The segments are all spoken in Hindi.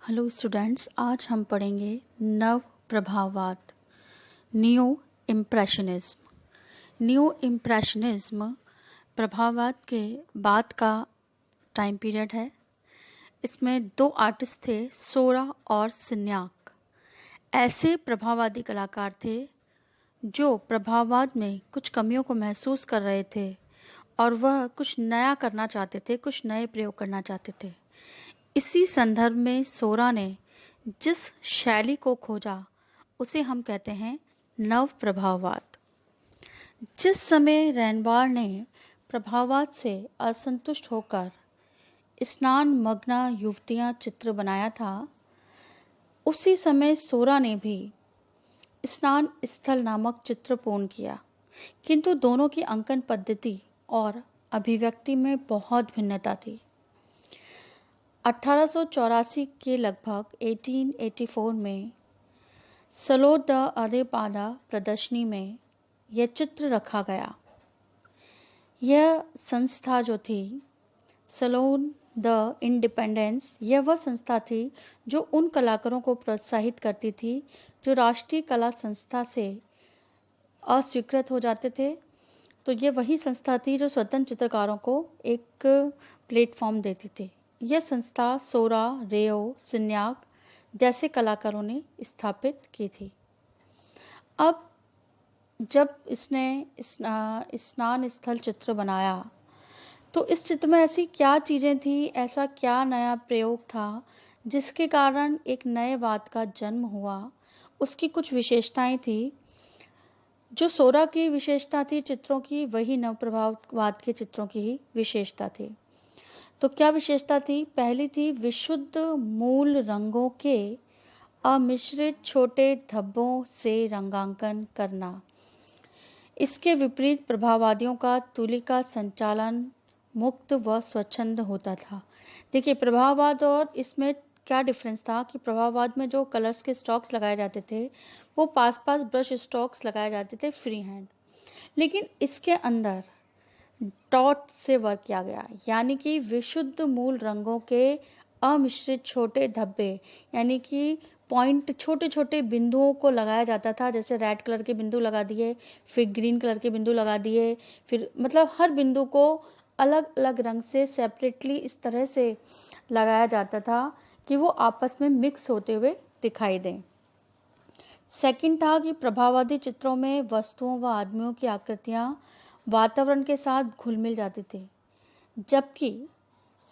हेलो स्टूडेंट्स, आज हम पढ़ेंगे नव प्रभाववाद, न्यू इम्प्रेशनिज्म। न्यू इम्प्रेशनिज्म प्रभाववाद के बाद का टाइम पीरियड है। इसमें दो आर्टिस्ट थे, सोरा और सिन्याक। ऐसे प्रभाववादी कलाकार थे जो प्रभाववाद में कुछ कमियों को महसूस कर रहे थे और वह कुछ नया करना चाहते थे, कुछ नए प्रयोग करना चाहते थे। इसी संदर्भ में सोरा ने जिस शैली को खोजा उसे हम कहते हैं नव प्रभाववाद। जिस समय रैनवार ने प्रभाववाद से असंतुष्ट होकर स्नान मग्ना युवतियां चित्र बनाया था, उसी समय सोरा ने भी स्नान स्थल नामक चित्र पूर्ण किया, किंतु दोनों की अंकन पद्धति और अभिव्यक्ति में बहुत भिन्नता थी। 1884 के लगभग 1884 में सलोन द अदेपादा प्रदर्शनी में यह चित्र रखा गया। यह संस्था जो थी सलोन द इंडिपेंडेंस, यह वह संस्था थी जो उन कलाकारों को प्रोत्साहित करती थी जो राष्ट्रीय कला संस्था से अस्वीकृत हो जाते थे। तो ये वही संस्था थी जो स्वतंत्र चित्रकारों को एक प्लेटफॉर्म देती थी। यह संस्था सोरा, रेओ, सिन्याक जैसे कलाकारों ने स्थापित की थी। अब जब इसने स्नान स्थल चित्र बनाया तो इस चित्र में ऐसी क्या चीज़ें थी, ऐसा क्या नया प्रयोग था जिसके कारण एक नए वाद का जन्म हुआ। उसकी कुछ विशेषताएं थी। जो सोरा की विशेषता थी चित्रों की, वही नवप्रभाववाद के चित्रों की ही विशेषता थी। तो क्या विशेषता थी? पहली थी विशुद्ध मूल रंगों के अमिश्रित छोटे धब्बों से रंगांकन करना। इसके विपरीत प्रभाववादियों का तुलिका संचालन मुक्त व स्वच्छंद होता था। देखिए, प्रभाववाद और इसमें क्या डिफरेंस था कि प्रभाववाद में जो कलर्स के स्ट्रोक्स लगाए जाते थे वो पास पास ब्रश स्ट्रोक्स लगाए जाते थे फ्री हैंड, लेकिन इसके अंदर डॉट से वर्क किया गया, यानी कि विशुद्ध मूल रंगों के अमिश्रित छोटे धब्बे, यानी कि पॉइंट, छोटे छोटे बिंदुओं को लगाया जाता था। जैसे रेड कलर के बिंदु लगा दिए, फिर ग्रीन कलर के बिंदु लगा दिए, फिर मतलब हर बिंदु को अलग अलग रंग से सेपरेटली इस तरह से लगाया जाता था कि वो आपस में मिक्स होते हुए दिखाई दें। सेकंड था कि प्रभाववादी चित्रों में वस्तुओं व आदमियों की आकृतियां वातावरण के साथ घुल मिल जाती थी, जबकि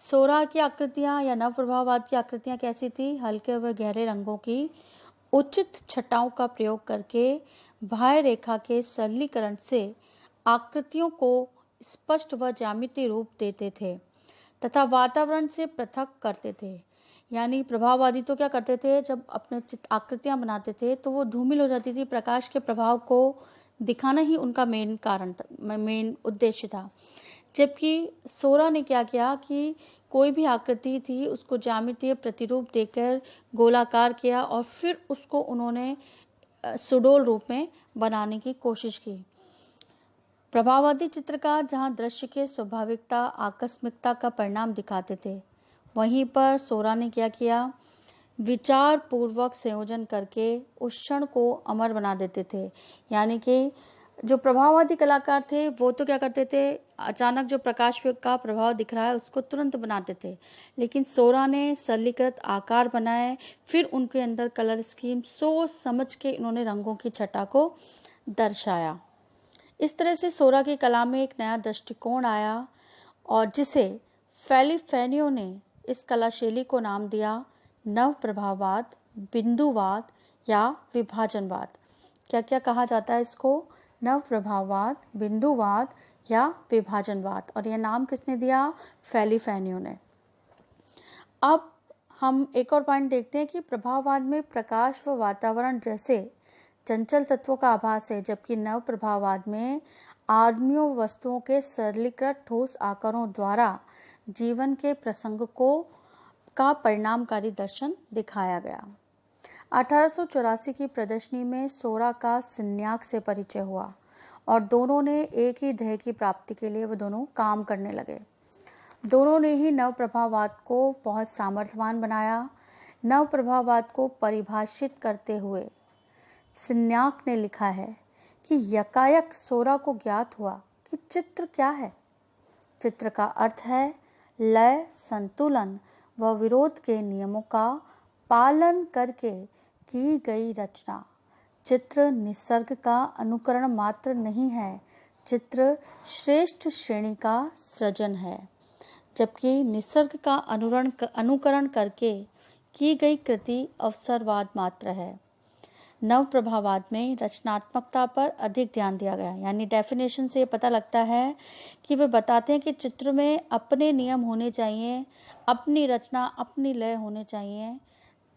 सोरा की आकृतियां या नव प्रभाववाद की आकृतियां कैसी थी? हल्के व गहरे रंगों की उचित छटाओं का प्रयोग करके बाह्य रेखा के सरलीकरण से आकृतियों को स्पष्ट व ज्यामितीय रूप देते थे तथा वातावरण से पृथक करते थे। यानी प्रभाववादी तो क्या करते थे, जब अपने आकृतियां बनाते थे तो वो धूमिल हो जाती थी। प्रकाश के प्रभाव को दिखाना ही उनका मेन उद्देश्य था। जबकि सोरा ने क्या किया कि कोई भी आकृति थी उसको ज्यामितीय प्रतिरूप देकर गोलाकार किया और फिर उसको उन्होंने सुडोल रूप में बनाने की कोशिश की। प्रभाववादी चित्रकार जहां दृश्य के स्वाभाविकता, आकस्मिकता का परिणाम दिखाते थे, वहीं पर सोरा ने क्या किया, विचार पूर्वक संयोजन करके उस क्षण को अमर बना देते थे। यानी कि जो प्रभाववादी कलाकार थे वो तो क्या करते थे, अचानक जो प्रकाश का प्रभाव दिख रहा है उसको तुरंत बनाते थे, लेकिन सोरा ने सरलीकृत आकार बनाए, फिर उनके अंदर कलर स्कीम सोच समझ के इन्होंने रंगों की छटा को दर्शाया। इस तरह से सोरा की कला में एक नया दृष्टिकोण आया और जिसे फेलिफेनियो ने इस कला शैली को नाम दिया नव प्रभाववाद, बिंदुवाद या विभाजनवाद। क्या क्या कहा जाता है इसको? नव प्रभाववाद, बिंदुवाद या विभाजनवाद। और यह नाम किसने दिया? फेलिफेनियो ने। अब हम एक और पॉइंट देखते हैं कि प्रभाववाद में प्रकाश व वातावरण जैसे चंचल तत्वों का आभास है, जबकि नव प्रभाववाद में आदमियों वस्तुओं के सरलीकृत ठोस आकारों द्वारा जीवन के प्रसंग का परिणामकारी दर्शन दिखाया गया। 1884 की प्रदर्शनी में सोरा का सिन्याक से परिचय हुआ और दोनों ने एक ही ध्येय की प्राप्ति के लिए वो दोनों काम करने लगे। दोनों ने ही नव प्रभाववाद को बहुत सामर्थ्यवान बनाया, नवप्रभाववाद को परिभाषित करते हुए सिन्याक ने लिखा है कि यकायक सोरा को ज्ञात हुआ कि चित्र क्या है। चित्र का अर्थ है लय, संतुलन व विरोध के नियमों का पालन करके की गई रचना। चित्र निसर्ग का अनुकरण मात्र नहीं है, चित्र श्रेष्ठ श्रेणी का सृजन है, जबकि निसर्ग का अनुकरण करके की गई कृति अवसरवाद मात्र है। नवप्रभाववाद में रचनात्मकता पर अधिक ध्यान दिया गया, यानी डेफिनेशन से पता लगता है कि वे बताते हैं कि चित्र में अपने नियम होने चाहिए, अपनी रचना, अपनी लय होने चाहिए,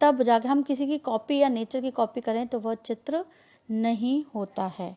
तब जाके हम किसी की कॉपी या नेचर की कॉपी करें तो वह चित्र नहीं होता है।